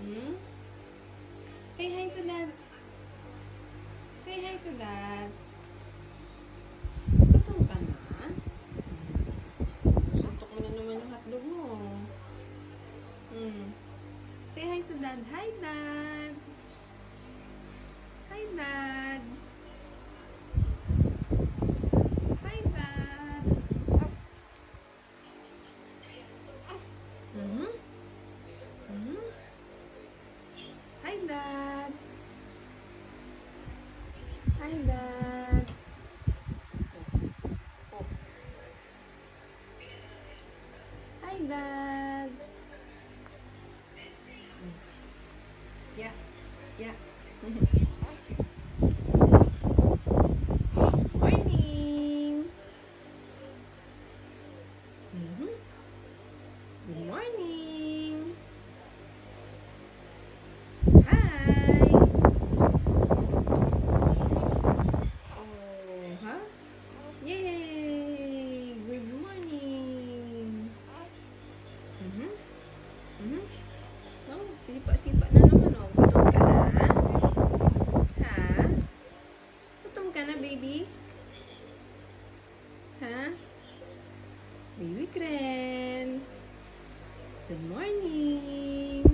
Hmm? Say hi to dad. Say hi to dad. Gutom ka na? Suntok mo na naman yung hotdog mo. Say hi to dad. Hi, dad. Hi, dad. Hi, dad. Hi, dad. Hi, dad. Hi, dad. Yeah. Yeah. Morning. Good morning. Hi. Oh, huh? Yay! Good morning. Oh, sipa-sipa na naman, oh. Gutom ka na? Ha? Gutom ka na, baby? Ha? Baby Kren. Good morning.